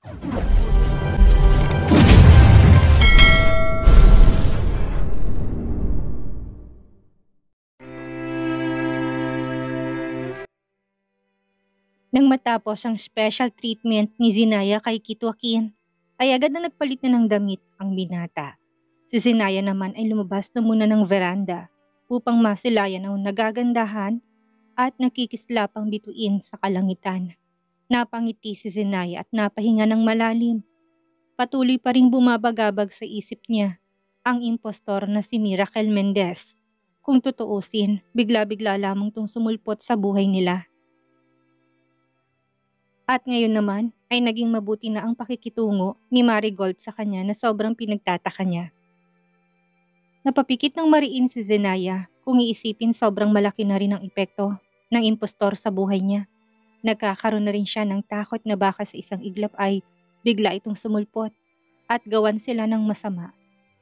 Nang matapos ang special treatment ni Zinaya kay Kit Joaquin, ay agad na nagpalit na ng damit ang binata. Si Zinaya naman ay lumabas na muna ng veranda upang masilayan ang nagagandahan at nakikislapang bituin sa kalangitan. Napangiti si Zinaya at napahinga ng malalim. Patuloy pa ring bumabagabag sa isip niya ang impostor na si Miracle Mendez. Kung tutuusin, bigla-bigla lamang tong sumulpot sa buhay nila. At ngayon naman ay naging mabuti na ang pakikitungo ni Marigold sa kanya na sobrang pinagtataka niya. Napapikit ng mariin si Zenaya kung iisipin sobrang malaki na rin ang epekto ng impostor sa buhay niya. Nagkakaroon na rin siya ng takot na baka sa isang iglap ay bigla itong sumulpot at gawan sila ng masama.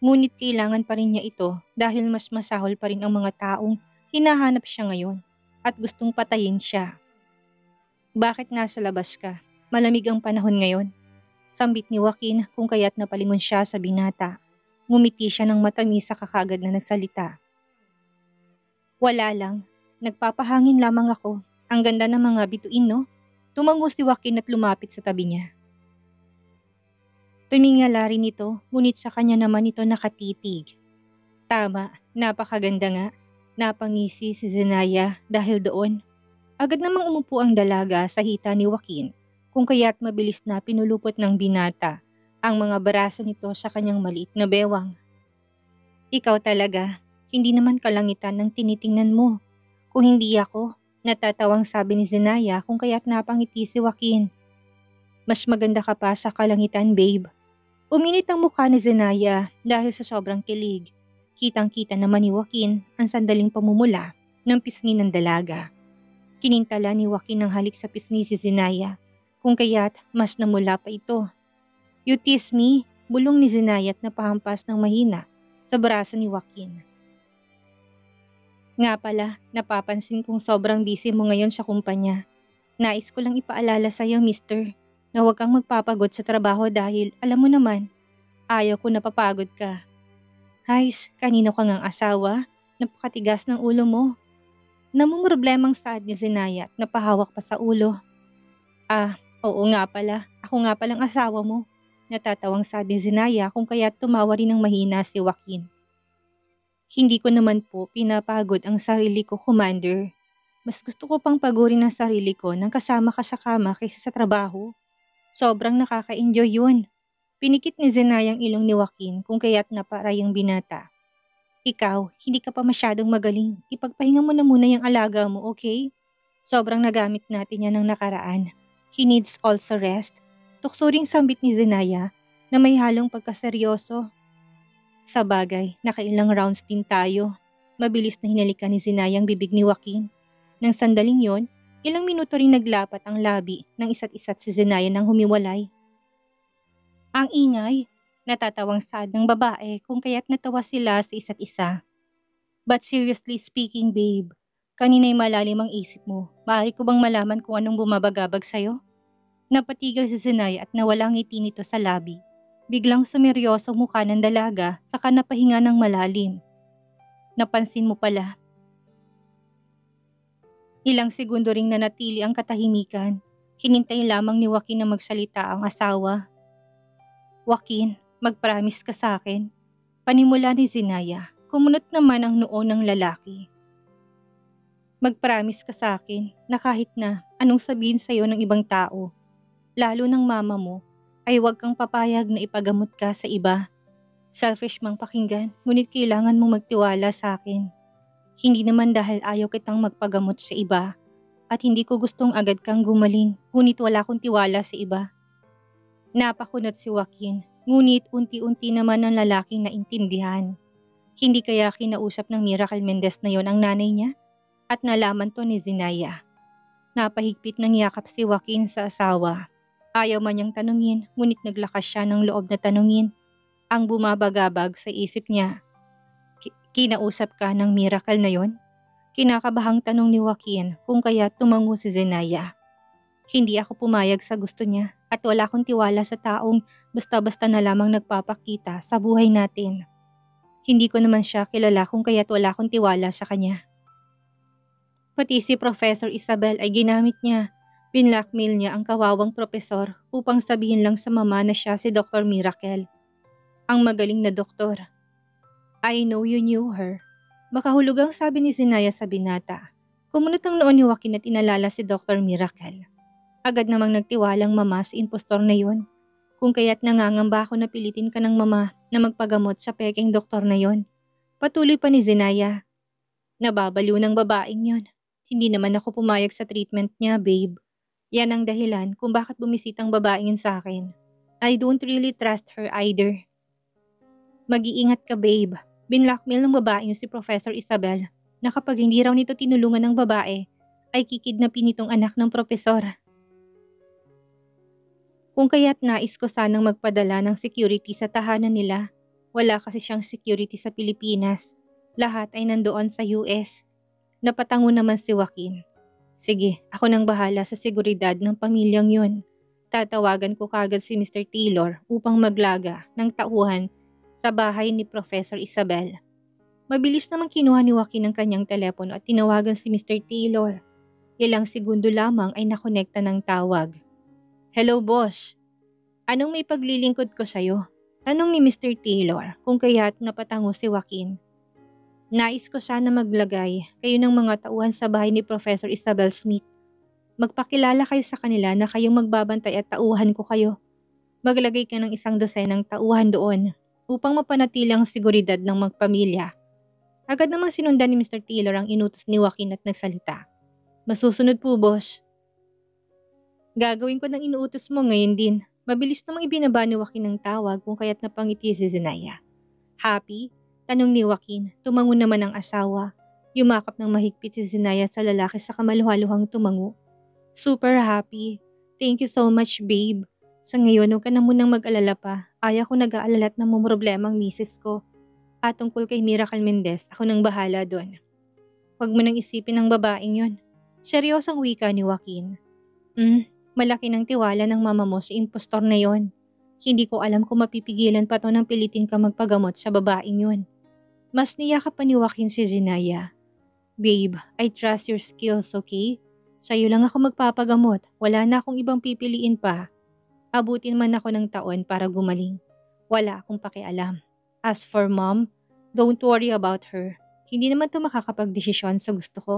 Ngunit kailangan pa rin niya ito dahil mas masahol pa rin ang mga taong hinahanap siya ngayon at gustong patayin siya. Bakit nasa labas ka? Malamig ang panahon ngayon. Sambit ni Joaquin kung kaya't napalingon siya sa binata. Ngumiti siya ng matamis sa kakagad na nagsalita. Wala lang. Nagpapahangin lamang ako. Ang ganda ng mga bituin, no? Tumango si Joaquin at lumapit sa tabi niya. Tumingala rin ito, ngunit sa kanya naman ito nakatitig. Tama, napakaganda nga. Napangisi si Zenaya dahil doon. Agad namang umupo ang dalaga sa hita ni Joaquin, kung kaya't mabilis na pinulupot ng binata ang mga braso nito sa kanyang maliit na bewang. Ikaw talaga, hindi naman kalangitan ng tinitingnan mo. Kung hindi ako, natatawang sabi ni Zenaya kung kaya't napangiti si Joaquin. Mas maganda ka pa sa kalangitan, babe. Uminit ang mukha ni Zenaya dahil sa sobrang kilig. Kitang-kita naman ni Joaquin ang sandaling pamumula ng pisngi ng dalaga. Kinintala ni Joaquin ang halik sa pisngi si Zenaya, kung kaya't mas namula pa ito. You tease me, bulong ni Zenaya at napahampas ng mahina sa braso ni Joaquin. Nga pala, napapansin kong sobrang busy mo ngayon sa kumpanya. Nais ko lang ipaalala sa iyo, mister, na huwag kang magpapagod sa trabaho dahil alam mo naman, ayaw ko napapagod ka. Hays, kanino ka ngang asawa? Napakatigas ng ulo mo. Namumroblemang saad ni Zenaya at napahawak pa sa ulo. Oo nga pala. Ako nga palang asawa mo. Natatawang saad ni Zenaya kung kaya't tumawa rin ng mahina si Joaquin. Hindi ko naman po pinapagod ang sarili ko, Commander. Mas gusto ko pang pagurin ang sarili ko nang kasama ka sa kama kaysa sa trabaho. Sobrang nakaka-enjoy yun. Pinikit ni Zenaya ang ilong ni Joaquin kung kaya't naparay ang binata. Ikaw, hindi ka pa masyadong magaling. Ipagpahinga mo na muna yung alaga mo, okay? Sobrang nagamit natin yan ng nakaraan. He needs also rest. Tuksuring sambit ni Zenaya na may halong pagkaseryoso. Sa bagay, nakailang rounds din tayo. Mabilis na hinalikan ni Zenaya ang bibig ni Joaquin. Nang sandaling yon, ilang minuto rin naglapat ang labi ng isa't-isa't si Zenaya nang humiwalay. Ang ingay! Natatawang saad ng babae kung kaya't natawa sila sa isa't isa. But seriously speaking, babe, kanina'y malalim ang isip mo. Maaari ko bang malaman kung anong bumabagabag sa'yo? Napatigil si Zenaya at nawala ang ngiti nito sa labi. Biglang sumeryoso mukha ng dalaga saka napahinga ng malalim. Napansin mo pala. Ilang segundo ring nanatili ang katahimikan. Hinintay lamang ni Joaquin na magsalita ang asawa. Joaquin, mag-promise ka sa akin. Panimula ni Zenaya, kumunot naman ang noo ng lalaki. Mag-promise ka sa akin na kahit na anong sabihin sa'yo ng ibang tao, lalo ng mama mo, ay huwag kang papayag na ipagamot ka sa iba. Selfish mang pakinggan, ngunit kailangan mong magtiwala sa akin. Hindi naman dahil ayaw kitang magpagamot sa iba at hindi ko gustong agad kang gumaling, ngunit wala akong tiwala sa iba. Napakunot si Joaquin, ngunit unti-unti naman ang lalaking naintindihan. Hindi kaya kinausap ng Miracle Mendez na yon ang nanay niya? At nalaman to ni Zenaya. Napahigpit ng yakap si Joaquin sa asawa. Ayaw man niyang tanungin, ngunit naglakas siya ng loob na tanungin. Ang bumabagabag sa isip niya. Kinausap ka ng Miracle na yon? Kinakabahang tanong ni Joaquin kung kaya tumango si Zenaya. Hindi ako pumayag sa gusto niya At wala akong tiwala sa taong basta-basta na lamang nagpapakita sa buhay natin. Hindi ko naman siya kilala kung kaya't wala akong tiwala sa kanya. Pati si Professor Isabel ay ginamit niya. Binlackmail niya ang kawawang propesor upang sabihin lang sa mama na siya si Dr. Miracle. Ang magaling na doktor. I know you knew her. Makahulugang sabi ni Zenaya sa binata. Kumunot ang noon ni Joaquin at inalala si Dr. Miracle. Agad namang nagtiwalang mama sa impostor na yun. Kung kaya't nangangamba ako na pilitin ka ng mama na magpagamot sa peking doktor na yon. Patuloy pa ni Zenaya. Nababaliw ng babaeng yon. Hindi naman ako pumayag sa treatment niya, babe. Yan ang dahilan kung bakit bumisitang babaeng yun sa akin. I don't really trust her either. Mag-iingat ka, babe. Binlockmail ng babaeng yun si Professor Isabel na kapag hindi raw nito tinulungan ng babae, ay kikidnapin nitong anak ng propesor. Kung kaya't nais ko sanang magpadala ng security sa tahanan nila. Wala kasi siyang security sa Pilipinas. Lahat ay nandoon sa US. Napatango naman si Joaquin. Sige, ako nang bahala sa seguridad ng pamilyang yun. Tatawagan ko kagad si Mr. Taylor upang maglaga ng tauhan sa bahay ni Professor Isabel. Mabilis namang kinuha ni Joaquin ang kanyang telepono at tinawagan si Mr. Taylor. Ilang segundo lamang ay nakonekta ng tawag. Hello, boss. Anong may paglilingkod ko sa'yo? Tanong ni Mr. Taylor kung kaya't napatango si Joaquin. Nais ko sana maglagay kayo ng mga tauhan sa bahay ni Professor Isabel Smith. Magpakilala kayo sa kanila na kayong magbabantay at tauhan ko kayo. Maglagay ka ng 100 tauhan doon upang mapanatili ang seguridad ng magpamilya. Agad namang sinundan ni Mr. Taylor ang inutos ni Joaquin at nagsalita. Masusunod po, boss. Gagawin ko ng inuutos mo ngayon din. Mabilis namang ibinaba ni Joaquin ang tawag kung kaya't napangiti si Zenaya. Happy? Tanong ni Joaquin. Tumango naman ang asawa. Yumakap ng mahigpit si Zenaya sa lalaki sa kamaluhaluhang tumango. Super happy. Thank you so much, babe. Sa ngayon, huwag ka na munang mag-alala pa. Ayaw ko nag-aalala at namumroblema ang misis ko. At tungkol kay Miracle Mendez, ako nang bahala doon. Huwag mo nang isipin ang babaeng yon. Seryosang wika ni Joaquin. Malaki ng tiwala ng mama mo sa impostor na yon. Hindi ko alam kung mapipigilan pa to ng pilitin ka magpagamot sa babaeng yon. Mas niyakap pa ni Joaquin si Zenaya. Babe, I trust your skills, okay? Sa'yo lang ako magpapagamot. Wala na akong ibang pipiliin pa. Abutin man ako ng taon para gumaling. Wala akong pakialam. As for mom, don't worry about her. Hindi naman to makakapagdesisyon sa gusto ko.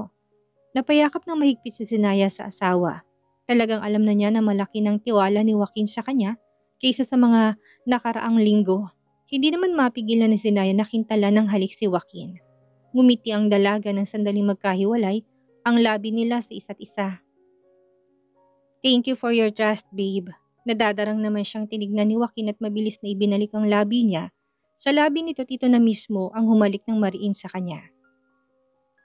Napayakap ng mahigpit si Zenaya sa asawa. Talagang alam na niya na malaki ng tiwala ni Joaquin sa kanya kaysa sa mga nakaraang linggo. Hindi naman mapigilan ni Zenaya na kintala ng halik si Joaquin. Ngumiti ang dalaga ng sandaling magkahiwalay ang labi nila sa isa't isa. Thank you for your trust, babe. Nadadarang naman siyang tinignan ni Joaquin at mabilis na ibinalik ang labi niya. Sa labi nito tito na mismo ang humalik ng mariin sa kanya.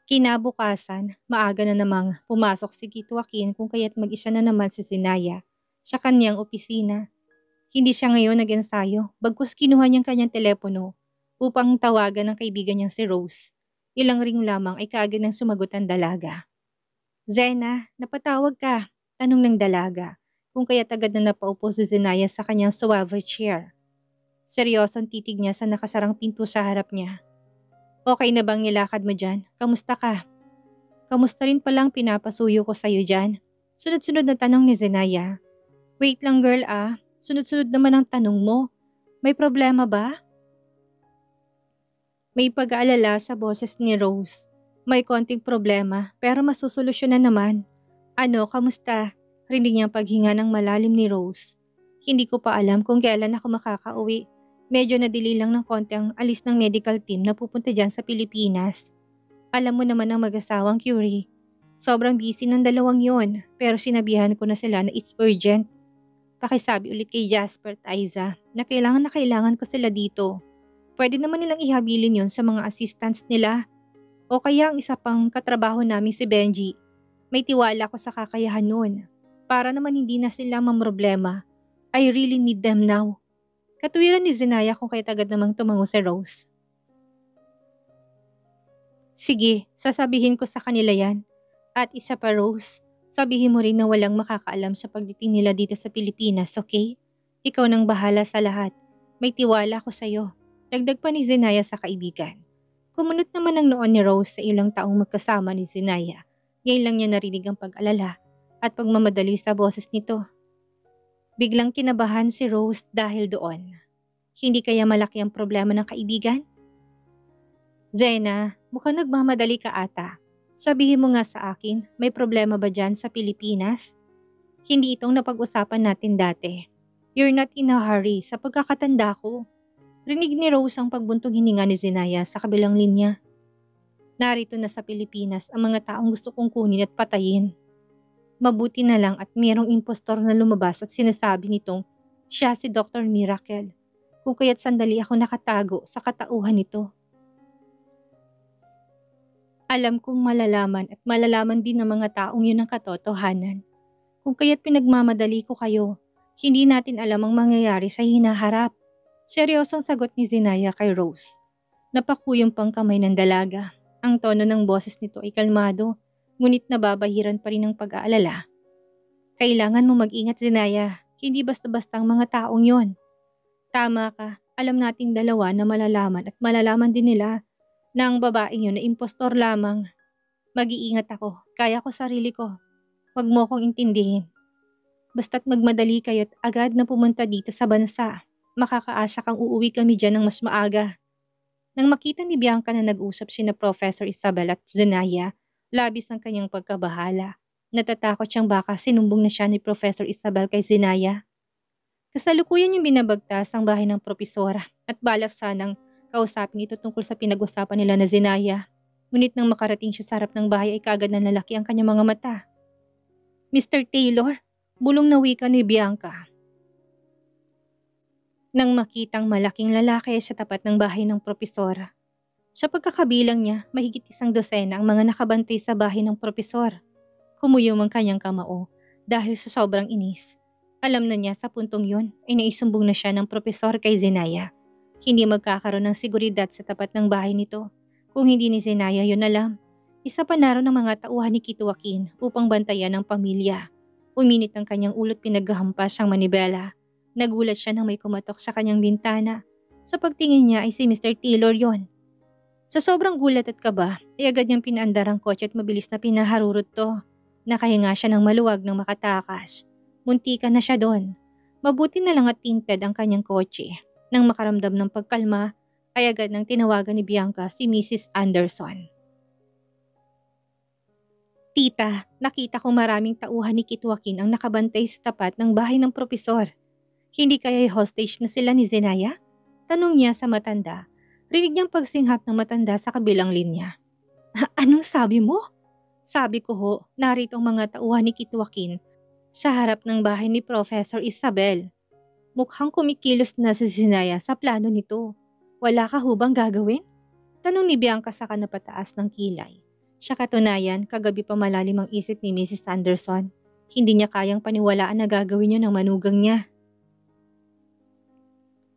Kinabukasan, maaga na namang pumasok si Tito Joaquin kung kaya't mag-isa na naman si Zenaya sa kanyang opisina. Hindi siya ngayon nag-ensayo, bagkus kinuha niyang kanyang telepono upang tawagan ng kaibigan niyang si Rose. Ilang ring lamang ay kaagad nang sumagot ang dalaga. Zena, napatawag ka, tanong ng dalaga, kung kaya't agad na napaupo si Zenaya sa kanyang suave chair. Seryosong titig niya sa nakasarang pinto sa harap niya. Okay na bang nilakad mo dyan? Kamusta ka? Kamusta rin palang pinapasuyo ko sa'yo dyan? Sunod-sunod na tanong ni Zenaya. Wait lang girl sunod-sunod naman ang tanong mo. May problema ba? May pag-aalala sa boses ni Rose. May konting problema pero masusolusyonan naman. Ano, kamusta? Rinig niyang paghinga ng malalim ni Rose. Hindi ko pa alam kung kailan ako makakauwi. Medyo nadili lang ng konti ang alis ng medical team na pupunta dyan sa Pilipinas. Alam mo naman ang mag-asawang Curie. Sobrang busy ng dalawang yon pero sinabihan ko na sila na it's urgent. Pakisabi ulit kay Jasper at Aiza na kailangan ko sila dito. Pwede naman nilang ihabilin yon sa mga assistants nila. O kaya ang isa pang katrabaho namin si Benji. May tiwala ko sa kakayahan nun. Para naman hindi na sila mamroblema. I really need them now. Katuwiran ni Zenaya kung kaya't agad namang tumango si Rose. Sige, sasabihin ko sa kanila yan. At isa pa Rose, Sabihin mo rin na walang makakaalam sa pagdating nila dito sa Pilipinas, okay? Ikaw nang bahala sa lahat. May tiwala ko sa'yo. Dagdag pa ni Zenaya sa kaibigan. Kumunot naman ang noon ni Rose sa ilang taong magkasama ni Zenaya. Ngayon lang niya narinig ang pag-alala at pagmamadali sa boses nito. Biglang kinabahan si Rose dahil doon. Hindi kaya malaki ang problema ng kaibigan? Zena, mukhang nagmamadali ka ata. Sabihin mo nga sa akin, may problema ba dyan sa Pilipinas? Hindi itong napag-usapan natin dati. You're not in a hurry sa pagkakatanda ko. Rinig ni Rose ang pagbuntong hininga ni Zenaya sa kabilang linya. Narito na sa Pilipinas ang mga taong gusto kong kunin at patayin. Mabuti na lang at mayroong impostor na lumabas at sinasabi nitong siya si Dr. Miracle. Kung kaya't sandali ako nakatago sa katauhan nito. Alam kong malalaman at malalaman din ng mga taong yun ang katotohanan. Kung kaya't pinagmamadali ko kayo, hindi natin alam ang mangyayari sa hinaharap. Seryosong sagot ni Zenaya kay Rose. Napakuyong pang kamay ng dalaga. Ang tono ng boses nito ay kalmado, ngunit nababahiran pa rin ng pag-aalala. Kailangan mo mag-ingat, Zenaya. Hindi basta-basta ang mga taong yon. Tama ka, alam nating dalawa na malalaman at malalaman din nila na ang babaeng yun na impostor lamang. Mag-iingat ako, kaya ko sarili ko. Huwag mo kong intindihin. Basta't magmadali kayo't agad na pumunta dito sa bansa. Makakaasa kang uuwi kami dyan ng mas maaga. Nang makita ni Bianca na nag-usap sina Professor Isabel at Zenaya, labis ang kanyang pagkabahala. Natatakot siyang baka sinumbong na siya ni Professor Isabel kay Zenaya. Kasalukuyan yung binabagtas ang bahay ng propesora at balak sanang kausapin ito tungkol sa pinag-usapan nila na Zenaya. Ngunit nang makarating siya sa harap ng bahay ay kagad na lalaki ang kanyang mga mata. Mr. Taylor, bulong na wika ni Bianca. Nang makitang malaking lalaki sa tapat ng bahay ng propesora. Sa pagkakabilang niya, mahigit 100 ang mga nakabantay sa bahay ng propesor. Kumuyom ang kanyang kamao dahil sa sobrang inis. Alam na niya sa puntong yun ay naisumbong na siya ng propesor kay Zenaya. Hindi magkakaroon ng seguridad sa tapat ng bahay nito. Kung hindi ni Zenaya yun alam, isa pa naroon ng mga tauhan ni Kit Joaquin upang bantayan ang pamilya. Uminit ang kanyang ulot pinaghahampas ang manibela. Nagulat siya nang may kumatok sa kanyang bintana. Sa pagtingin niya ay si Mr. Taylor yon. Sa sobrang gulat at kaba, ay agad niyang pinaandar ang kotse at mabilis na pinaharurot to. Nakahinga siya ng maluwag nang makatakas. Muntikan na siya doon. Mabuti na lang at tinted ang kanyang kotse. Nang makaramdam ng pagkalma, ay agad nang tinawagan ni Bianca si Mrs. Anderson. Tita, nakita ko maraming tauhan ni Kit Joaquin ang nakabantay sa tapat ng bahay ng propesor. Hindi kaya hostage na sila ni Zenaya? Tanong niya sa matanda. Rinig niyang pagsinghap ng matanda sa kabilang linya. Anong sabi mo? Sabi ko ho, narito ang mga tauhan ni Kit Joaquin sa harap ng bahay ni Professor Isabel. Mukhang kumikilos na si Zenaya sa plano nito. Wala ka hubang gagawin? Tanong ni Bianca sa kanapataas ng kilay. Sa katunayan, kagabi pa malalim ang isip ni Mrs. Anderson. Hindi niya kayang paniwalaan na gagawin yun ng manugang niya.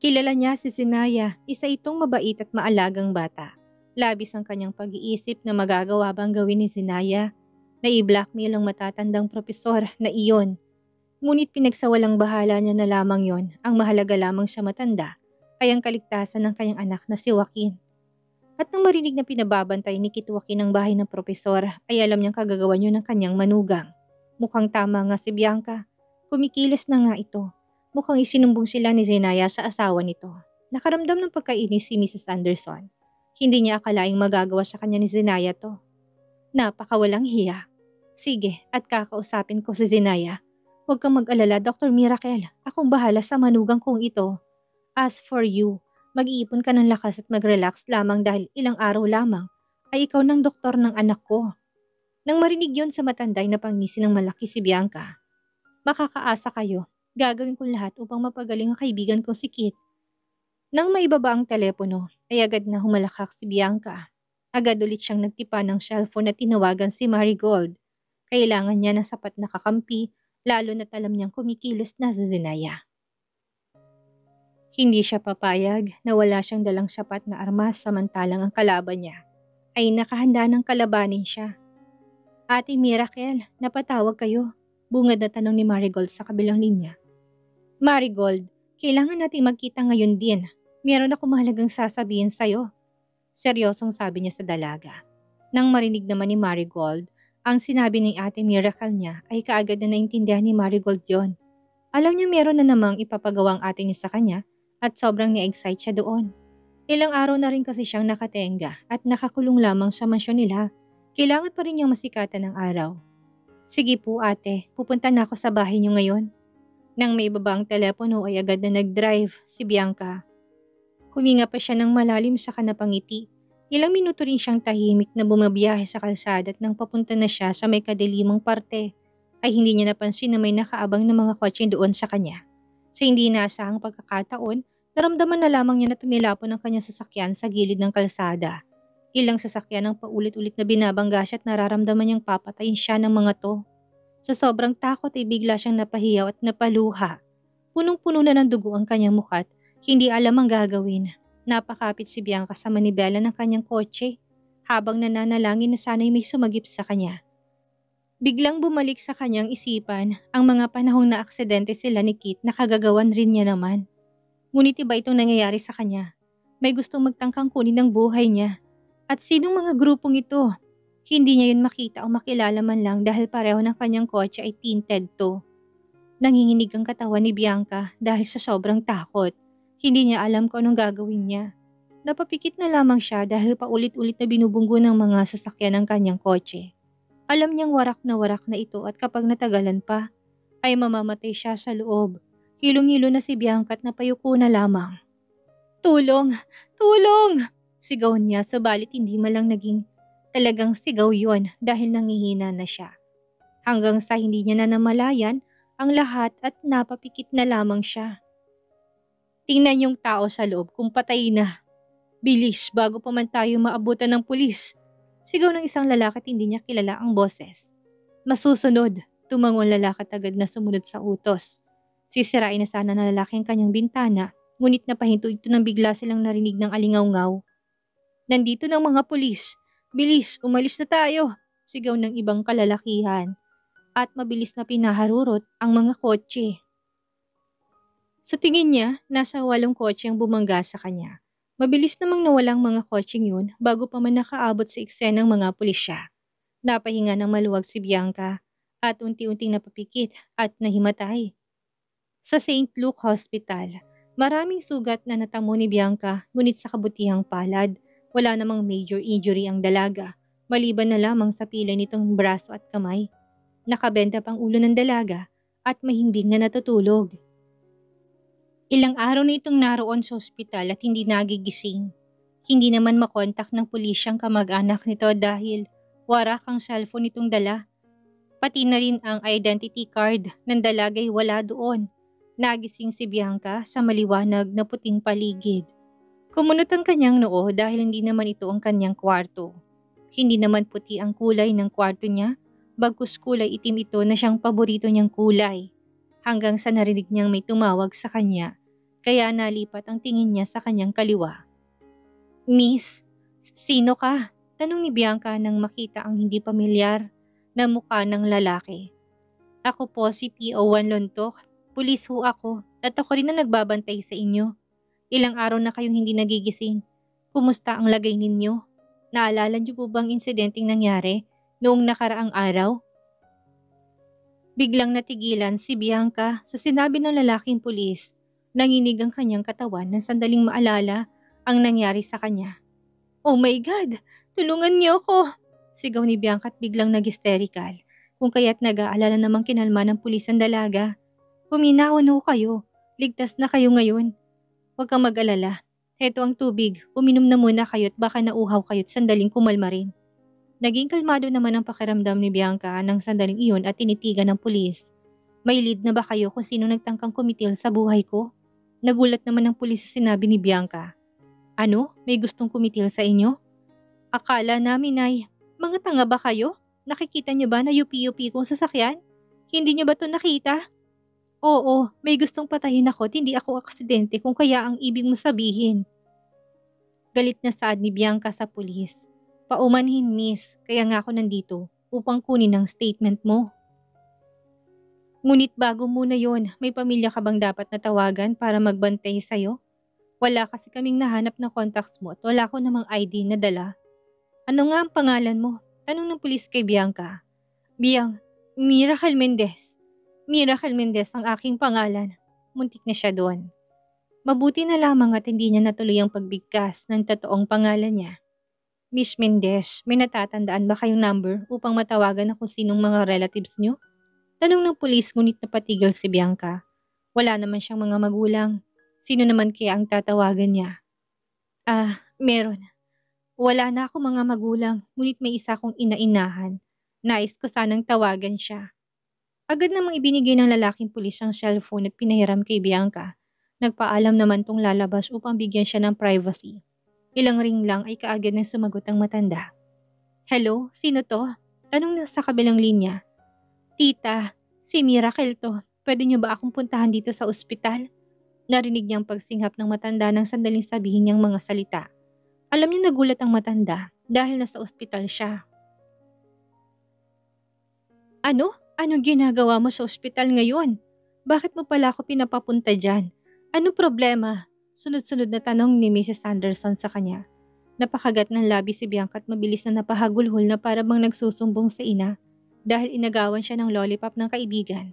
Kilala niya si Zenaya, isa itong mabait at maalagang bata. Labis ang kanyang pag-iisip na magagawa bang gawin ni Zenaya na i-blackmail ang matatandang propesor na iyon. Ngunit pinagsawalang bahala niya na lamang yon, ang mahalaga lamang siya matanda ay ang kaligtasan ng kanyang anak na si Joaquin. At nang marinig na pinababantay ni Kit Joaquin ang bahay ng propesor ay alam niyang kagagawan yun ng kanyang manugang. Mukhang tama nga si Bianca, kumikilos na nga ito. Mukhang isinumbong sila ni Zenaya sa asawa nito. Nakaramdam ng pagkainis si Mrs. Anderson. Hindi niya akalaing magagawa sa kanya ni Zenaya to. Napakawalang hiya. Sige, at kakausapin ko si Zenaya. Huwag kang mag-alala, Dr. Miracle. Akong bahala sa manugang kong ito. As for you, mag-iipon ka ng lakas at mag-relax lamang dahil ilang araw lamang ay ikaw ng doktor ng anak ko. Nang marinig yon sa matanday na pangisi ng malaki si Bianca, makakaasa kayo. Gagawin ko lahat upang mapagaling ang kaibigan ko si Kit. Nang maibaba ang telepono, ay agad na humalakhak si Bianca. Agad ulit siyang nagtipa ng cellphone at tinawagan si Marigold. Kailangan niya ng sapat na kakampi, lalo na't alam niyang kumikilos na si Zenaya. Hindi siya papayag na wala siyang dalang sapat na armas samantalang ang kalaban niya ay nakahanda ng kalabanin siya. Ate Miracle, napatawag kayo. Bungad na tanong ni Marigold sa kabilang linya. Marigold, kailangan nating magkita ngayon din. Meron ako mahalagang sasabihin sa'yo. Seryosong sabi niya sa dalaga. Nang marinig naman ni Marigold, ang sinabi ng Ate Miracle niya ay kaagad na naintindihan ni Marigold yon. Alam niya meron na namang ipapagawa ang ate niya sa kanya at sobrang ni-excite siya doon. Ilang araw na rin kasi siyang nakatenga at nakakulong lamang sa mansyon nila. Kailangan pa rin niyang masikatan ng araw. Sige po ate, pupunta na ako sa bahay niyo ngayon. Nang may ibaba ang telepono ay agad na nag-drive si Bianca. Huminga pa siya ng malalim sa napangiti. Ilang minuto rin siyang tahimik na bumabiyahe sa kalsada at nang papunta na siya sa may kadilimang parte, ay hindi niya napansin na may nakaabang na mga kotse doon sa kanya. Sa hindi inaasahang pagkakataon, naramdaman na lamang niya na tumilapon ang kanyang sasakyan sa gilid ng kalsada. Ilang sasakyan ang paulit-ulit na binabangga siya at nararamdaman niyang papatayin siya ng mga to. Sa sobrang takot ay bigla siyang napahiyaw at napaluha. Punong-puno na ng dugo ang kanyang mukha at hindi alam ang gagawin. Napakapit si Bianca sa manibela ng kanyang kotse habang nananalangin na sana'y may sumagip sa kanya. Biglang bumalik sa kanyang isipan ang mga panahong na aksidente sila ni Kit na kagagawan rin niya naman. Ngunit iba itong nangyayari sa kanya. May gustong magtangkang kunin ang buhay niya. At sinong mga grupong ito? Hindi niya yun makita o makilala man lang dahil pareho ng kanyang kotse ay tinted to. Nanginginig ang katawan ni Bianca dahil sa sobrang takot. Hindi niya alam kung anong gagawin niya. Napapikit na lamang siya dahil paulit-ulit na binubunggo ng mga sasakyan ng kanyang kotse. Alam niyang warak na ito at kapag natagalan pa, ay mamamatay siya sa loob. Hilong-hilo na si Bianca at napayuko na lamang. Tulong! Tulong! Sigaw niya subalit hindi malang naging talagang sigaw yon dahil nangihina na siya. Hanggang sa hindi niya na namalayan ang lahat at napapikit na lamang siya. Tingnan yung tao sa loob kung patay na. Bilis bago pa man tayo maabutan ng pulis. Sigaw ng isang lalaki at hindi niya kilala ang boses. Masusunod, tumango ang lalaki at agad na sumunod sa utos. Sisirain na sana ng lalaki ang kanyang bintana, ngunit napahinto ito nang bigla silang narinig ng alingaw-ngaw. Nandito ng mga pulis. Bilis, umalis na tayo. Sigaw ng ibang kalalakihan. At mabilis na pinaharurot ang mga kotse. Sa tingin niya, nasa 8 kotse ang bumangga sa kanya. Mabilis namang nawalang mga kotseng yun bago pa man nakaabot sa eksenang mga pulisya. Napahinga ng maluwag si Bianca at unti-unting napapikit at nahimatay. Sa St. Luke Hospital, maraming sugat na natamo ni Bianca ngunit sa kabutihang palad, wala namang major injury ang dalaga, maliban na lamang sa pilay nitong braso at kamay. Nakabenda pang ulo ng dalaga at mahimbing na natutulog. Ilang araw na itong naroon sa ospital at hindi nagigising. Hindi naman makontak ng pulisyang kamag-anak nito dahil warak ang cellphone nitong dala. Pati na rin ang identity card ng dalagay wala doon. Nagising si Bianca sa maliwanag na puting paligid. Kumunot ang kanyang noo dahil hindi naman ito ang kanyang kwarto. Hindi naman puti ang kulay ng kwarto niya, bagkus kulay itim ito na siyang paborito niyang kulay. Hanggang sa narinig niyang may tumawag sa kanya, kaya nalipat ang tingin niya sa kanyang kaliwa. Miss, sino ka? Tanong ni Bianca nang makita ang hindi pamilyar na mukha ng lalaki. Ako po si PO1 Lontok, pulis ho ako at ako rin na nagbabantay sa inyo. Ilang araw na kayong hindi nagigising. Kumusta ang lagay ninyo? Naalala niyo po bang insidenteng nangyari noong nakaraang araw? Biglang natigilan si Bianca sa sinabi ng lalaking pulis. Nanginig ang kanyang katawan nang sandaling maalala ang nangyari sa kanya. Oh my God! Tulungan niyo ako! Sigaw ni Bianca at biglang nag-hysterical. Kung kaya't nag-aalala namang kinalma ng pulis ang dalaga. Huminahon ho kayo. Ligtas na kayo ngayon. Huwag kang mag-alala. Heto ang tubig. Uminom na muna kayo at baka nauhaw kayo at sandaling kumalma rin. Naging kalmado naman ang pakiramdam ni Bianca nang sandaling iyon at tinitigan ng pulis. May lead na ba kayo kung sino nagtangkang kumitil sa buhay ko? Nagulat naman ang pulis sa sinabi ni Bianca. Ano? May gustong kumitil sa inyo? Akala namin ay, mga tanga ba kayo? Nakikita niyo ba na yupi-yupi kong sasakyan? Hindi niyo ba ito nakita? Oo, may gustong patayin ako at hindi ako aksidente kung kaya ang ibig mo sabihin. Galit na saad ni Bianca sa pulis. Paumanhin miss, kaya nga ako nandito upang kunin ang statement mo. Ngunit bago muna yon, may pamilya ka bang dapat na tawagan para magbantay sa'yo? Wala kasi kaming nahanap na contacts mo at wala ko namang ID na dala. Ano nga ang pangalan mo? Tanong ng pulis kay Bianca. Biang, Miracle Mendez. Miracle Mendez ang aking pangalan. Muntik na siya doon. Mabuti na lamang at hindi niya natuloy ang pagbigkas ng totoong pangalan niya. Miss Mendez, may natatandaan ba kayong number upang matawagan na kung sinong mga relatives niyo? Tanong ng pulis ngunit napatigil si Bianca. Wala naman siyang mga magulang. Sino naman kaya ang tatawagan niya? Meron. Wala na ako mga magulang, ngunit may isa akong ina-inahan. Nais ko sanang tawagan siya. Agad namang ibinigay ng lalaking pulis ang cellphone at pinahiram kay Bianca. Nagpaalam naman tong lalabas upang bigyan siya ng privacy. Ilang ring lang ay kaagad nang sumagot ang matanda. Hello, sino to? Tanong na sa kabilang linya. Tita, si Miracle to. Pwede niyo ba akong puntahan dito sa ospital? Narinig niyang pagsinghap ng matanda nang sandaling sabihin niyang mga salita. Alam niya nagulat ang matanda dahil nasa ospital siya. Ano? Anong ginagawa mo sa ospital ngayon? Bakit mo pala ako pinapapunta dyan? Ano problema? Sunod-sunod na tanong ni Mrs. Anderson sa kanya. Napakagat ng labi si Bianca at mabilis na napahagulhol na para bang nagsusumbong sa ina dahil inagawan siya ng lollipop ng kaibigan.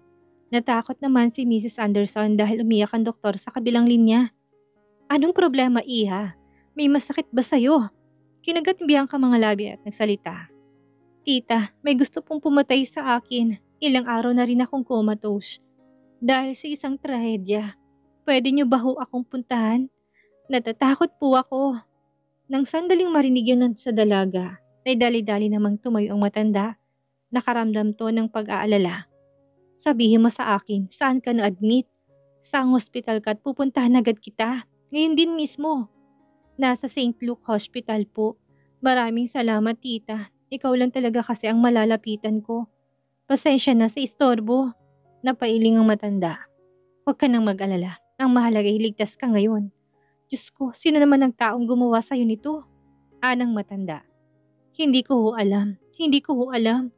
Natakot naman si Mrs. Anderson dahil umiyak ang doktor sa kabilang linya. Anong problema, iha? May masakit ba sa'yo? Kinagat ni Bianca mga labi at nagsalita. Tita, may gusto pong pumatay sa akin. Ilang araw na rin akong comatose. Dahil sa isang trahedya. Pwede niyo ba ho akong puntahan? Natatakot po ako. Nang sandaling marinig yun sa dalaga, ay dali-dali namang tumayo ang matanda. Nakaramdam to ng pag-aalala. Sabihin mo sa akin, saan ka na-admit? Saang hospital ka at pupuntahan agad kita? Ngayon din mismo. Nasa St. Luke Hospital po. Maraming salamat, tita. Ikaw lang talaga kasi ang malalapitan ko. Pasensya na sa istorbo. Napailing ang matanda. Huwag ka nang mag-alala. Ang mahalaga ay ligtas ka ngayon. Diyos ko, sino naman ang taong gumawa sa'yo nito? Anang matanda. Hindi ko ho alam. Hindi ko ho alam.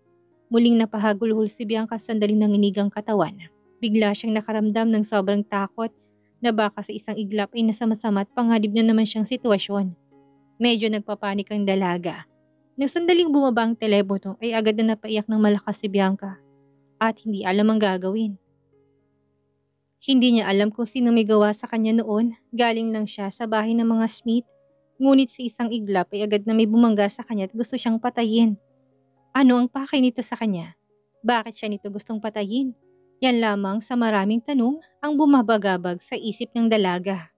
Muling napahagulhol si Bianca sandaling nanginig ang katawan. Bigla siyang nakaramdam ng sobrang takot na baka sa isang iglap ay nasama-sama at panganib na naman siyang sitwasyon. Medyo nagpapanik ang dalaga. Nang sandaling bumaba ang telepono ay agad na napaiyak ng malakas si Bianca at hindi alam ang gagawin. Hindi niya alam kung sino may gawa sa kanya noon, galing lang siya sa bahay ng mga Smith, ngunit sa isang iglap ay agad na may bumangga sa kanya at gusto siyang patayin. Ano ang pakay nito sa kanya? Bakit siya nito gustong patayin? Yan lamang sa maraming tanong ang bumabagabag sa isip ng dalaga.